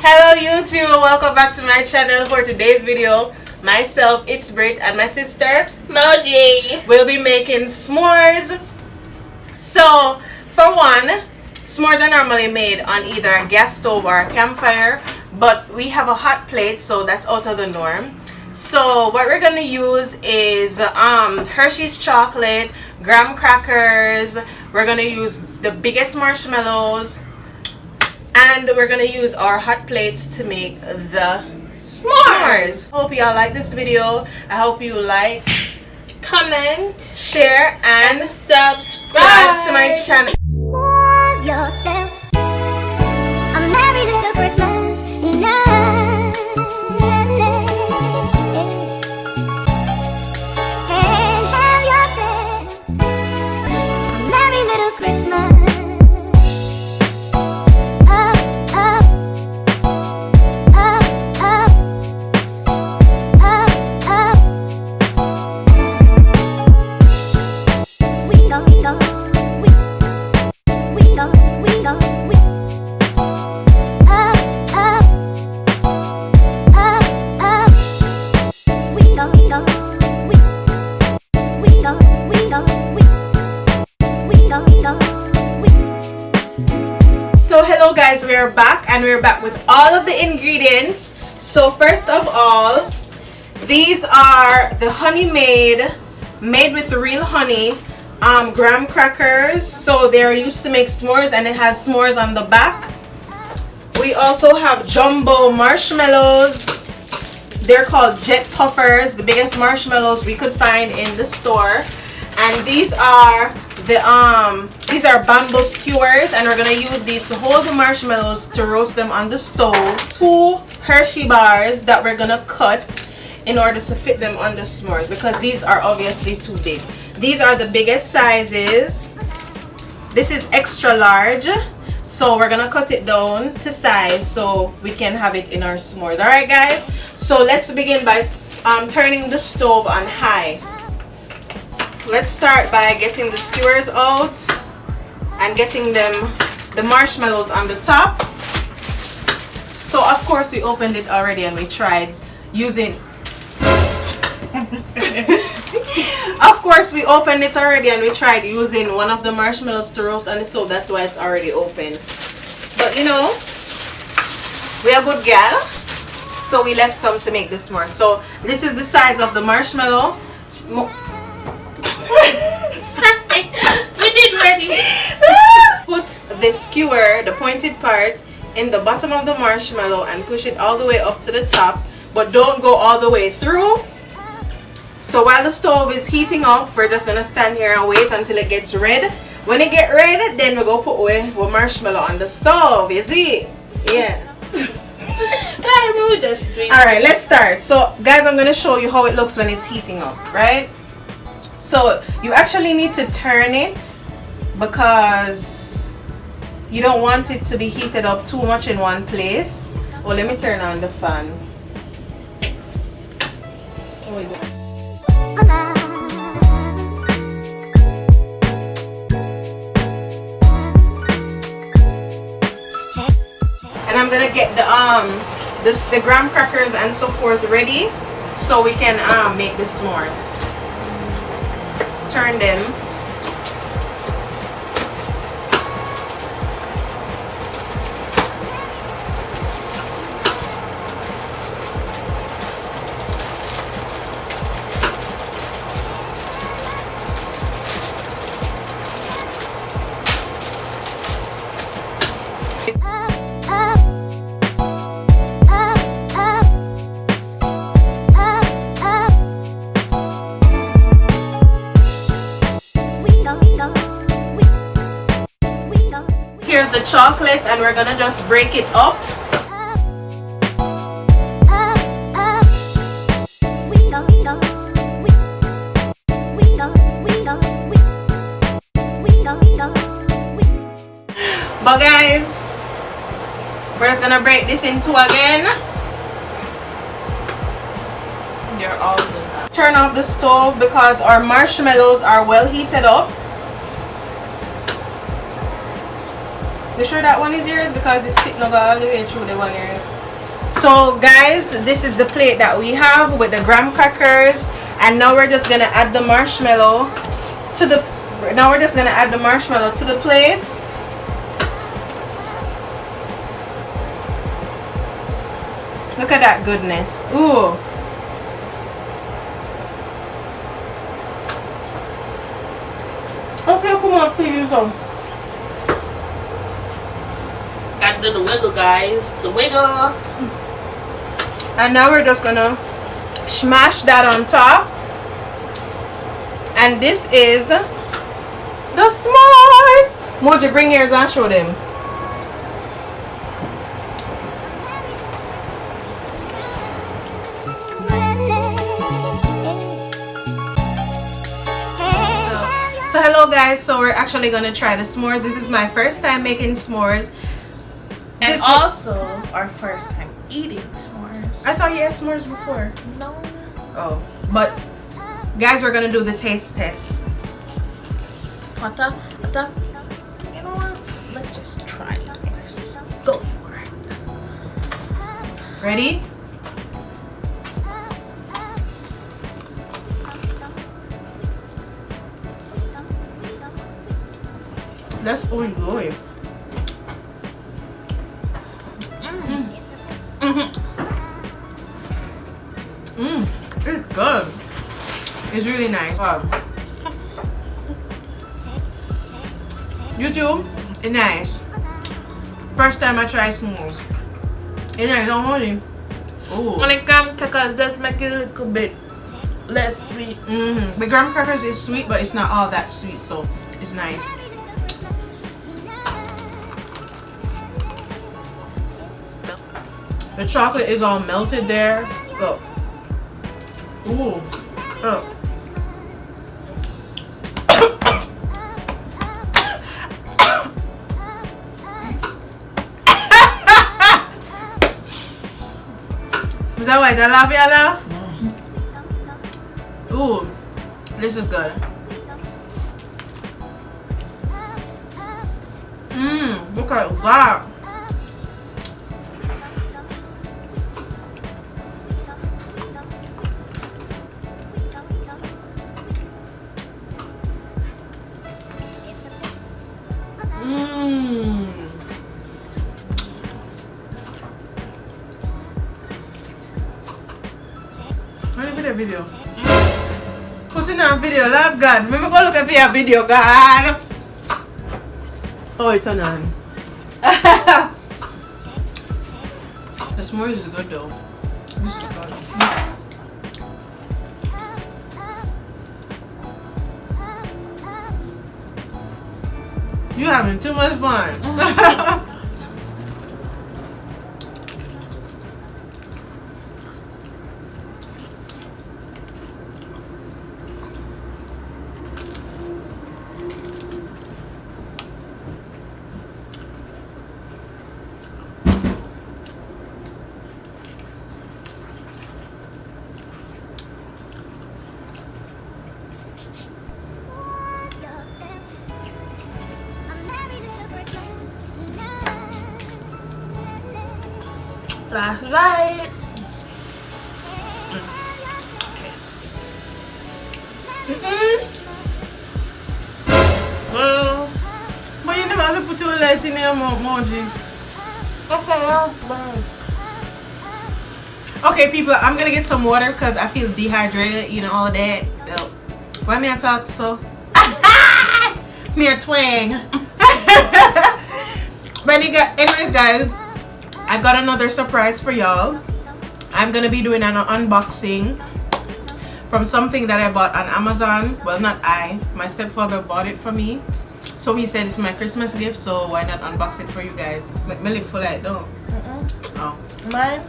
Hello YouTube, welcome back to my channel. For today's video, myself, it's Brit, and my sister Moji will be making s'mores. So for one, s'mores are normally made on either a gas stove or a campfire, but we have a hot plate, so that's out of the norm. So what we're gonna use is Hershey's chocolate, graham crackers. We're gonna use the biggest marshmallows, and we're gonna use our hot plates to make the s'mores. Hope y'all like this video. I hope you like, comment, share, and subscribe to my channel. Yourself a merry little Christmas night. And have yourself a merry little Christmas. Up, up, up, up, up, up. We go, we go. We go, we up, up, up, up. We go, we go, we go, we go. So hello guys, we're back, and we're back with all of the ingredients. So first of all, these are the honey made with real honey graham crackers. So they're used to make s'mores, and it has s'mores on the back. We also have jumbo marshmallows. They're called jet puffers, the biggest marshmallows we could find in the store. And these are bamboo skewers, and we're gonna use these to hold the marshmallows to roast them on the stove. 2 Hershey bars that we're gonna cut in order to fit them on the s'mores, because these are obviously too big. These are the biggest sizes. This is extra large, so we're gonna cut it down to size so we can have it in our s'mores. All right guys, so let's begin by turning the stove on high. Let's start by getting the skewers out and getting the marshmallows on the top. So of course we opened it already, and we tried using one of the marshmallows to roast on the stove. That's why it's already open. But you know, we are good gal, so we left some to make this more. So this is the size of the marshmallow. we did ready. Put the skewer, the pointed part, in the bottom of the marshmallow and push it all the way up to the top, but don't go all the way through. So while the stove is heating up, we're just gonna stand here and wait until it gets red. When it get red, then we go put away our marshmallow on the stove. You see? Yeah. Alright, let's start. So guys, I'm gonna show you how it looks when it's heating up, right? So you actually need to turn it, because you don't want it to be heated up too much in one place. Oh, let me turn on the fan. Oh, wait. And I'm gonna get the graham crackers and so forth ready so we can make the s'mores. Turn them. Here's the chocolate, and we're gonna just break it up. But guys, we're just gonna break this in 2 again. They're all good. Turn off the stove because our marshmallows are well heated up. You sure that one is yours? Because it's stick no go all the way through the one here. So guys, this is the plate that we have with the graham crackers, and now we're just gonna add the marshmallow to the plate. Look at that goodness. Ooh. Okay, come on, please. Gotta do the wiggle, guys. The wiggle. And now we're just gonna smash that on top. And this is the s'mores. Moji, bring yours and show them. So hello guys, so we're actually gonna try the s'mores. This is my first time making s'mores. And This also our first time eating s'mores. I thought you had s'mores before. No. Oh, but guys, we're gonna do the taste test. Ata. You know what? Let's just try it. Let's just go for it. Ready? That's all good. It's good. It's really nice. Wow. YouTube, it's nice. First time I try s'mores. It's nice, don't worry. Ooh. When it comes to crackers, just make it a little bit less sweet. The graham crackers is sweet, but it's not all that sweet, so it's nice. The chocolate is all melted there. So, ooh. Oh. Is that why I laugh, y'all? Ooh, this is good. Look at that. Video. Who's in that video? Love God. Let me go look at your video, God. Oh, it's on. The s'mores is good though. This is good. You're having too much fun. That's right. Well, but you never have to put your light in your emoji. Okay, people, I'm gonna get some water because I feel dehydrated, you know, all of that. So, why me I talk so? Me a twang. But anyways, guys, I got another surprise for y'all. I'm gonna be doing an unboxing from something that I bought on Amazon. Well, not I. My stepfather bought it for me. So he said it's my Christmas gift, so why not unbox it for you guys? Make me lip for that, don't. Oh. Mine?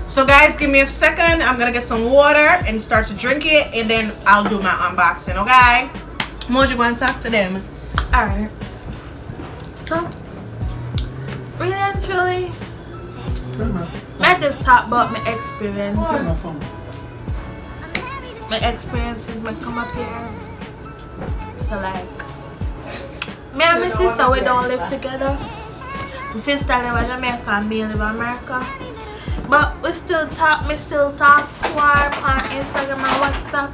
So guys, give me a second. I'm gonna get some water and start to drink it, and then I'll do my unboxing, okay? Moji, want to talk to them? Alright. So, really and truly, I just talk about my experience. My experiences when come up here. So like, Me and my sister, we don't live together. My sister live in Jamaica and me live in America. But we still talk, me still talk to her on Instagram and WhatsApp.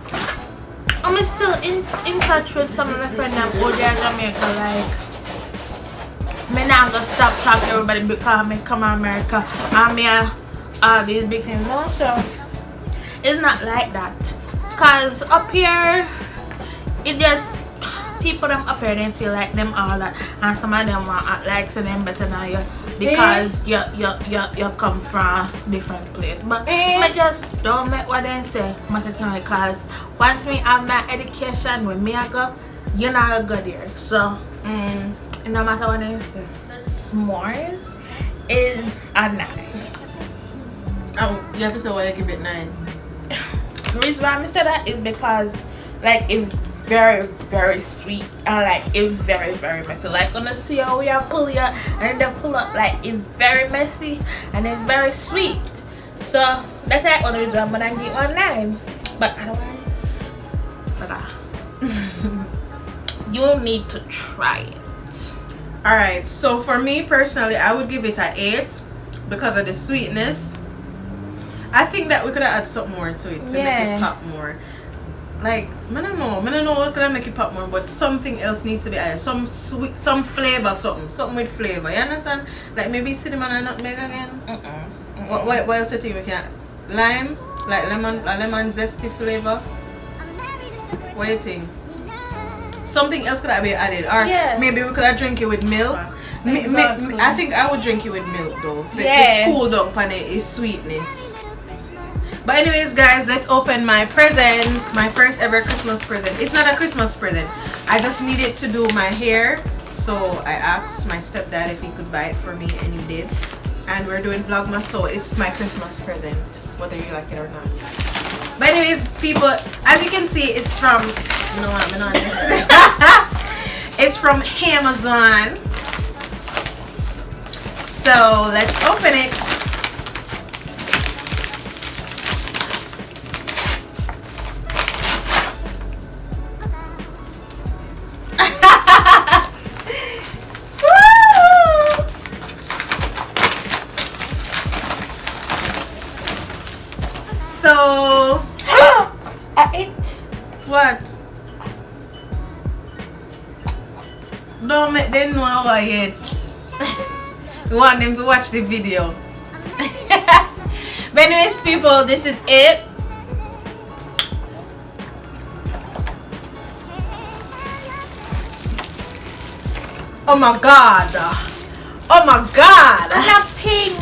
I'm still in touch with some of my friends that go there in Jamaica. Like, me not gonna stop talking to everybody because me come to America and me all these big things. No, so it's not like that. Cause up here, it just people them up here, they feel like them all that, and some of them want act like so them better than you because you come from different place. But I just don't make what they say matter to me, cause once me have my education with me I go, you're not gonna go there. So it no matter what they say. The s'mores is a 9. You have to say why you give it 9. The reason why I say that is because like it's very sweet and like it's very messy. Like gonna see how we are pull it and then pull up, like it's very messy and it's very sweet. So that's like one reason I'm gonna give one 9. But otherwise, you need to try it. Alright, so for me personally, I would give it an 8 because of the sweetness. I think that we could have added something more to it to make it pop more. Like, I don't know what could I make it pop more, but something else needs to be added. Some sweet, some flavor, something with flavor. You understand? Like maybe cinnamon and nutmeg again. What else do you think we can? Lime, like a lemon zesty flavor. What do you think? Something else could have been added, or maybe we could have drink it with milk. Exactly. I think I would drink it with milk though. The cool down pan it is sweetness. But anyways guys, let's open my present, my first ever Christmas present. It's not a Christmas present, I just needed to do my hair, so I asked my stepdad if he could buy it for me, and he did. And we're doing Vlogmas, so it's my Christmas present, whether you like it or not. But anyways people, as you can see, it's from, you know what, it's from Amazon. So let's open it. So what? Don't make them know about yet. We want them to watch the video. But anyways people, this is it. Oh my god. Oh my god. I love pink.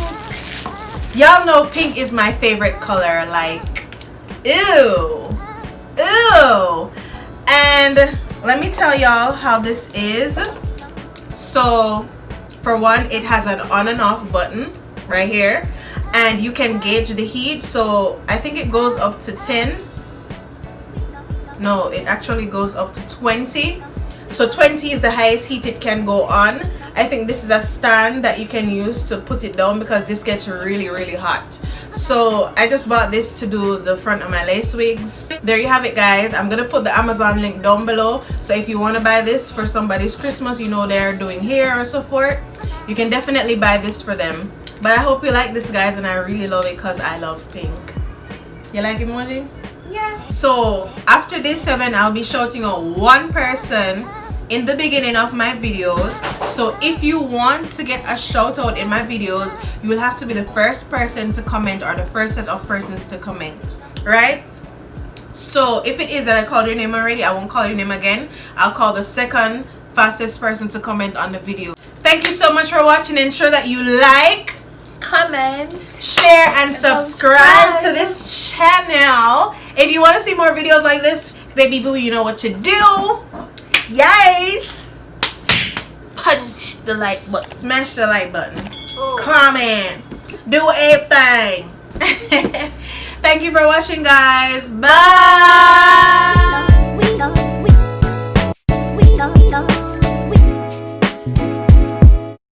Y'all know pink is my favorite color. Like, ew. Ew. And let me tell y'all how this is. So for one, it has an on and off button right here, and you can gauge the heat. So I think it goes up to 10. No, it actually goes up to 20. So 20 is the highest heat it can go on. I think this is a stand that you can use to put it down because this gets really hot. So I just bought this to do the front of my lace wigs. There you have it guys. I'm gonna put the Amazon link down below, so if you want to buy this for somebody's Christmas, you know they're doing hair or so forth, you can definitely buy this for them. But I hope you like this guys, and I really love it because I love pink. You like it, Moji? Yeah. So after day 7, I'll be shouting out one person in the beginning of my videos. So if you want to get a shout out in my videos, you will have to be the first person to comment, or the first set of persons to comment, right? So if it is that I called your name already, I won't call your name again. I'll call the second fastest person to comment on the video. Thank you so much for watching. Ensure that you like, comment, share, and subscribe to this channel. If you want to see more videos like this, baby boo, you know what to do. Yes, punch the like button, smash the like button, comment, do everything. Thank you for watching guys. Bye.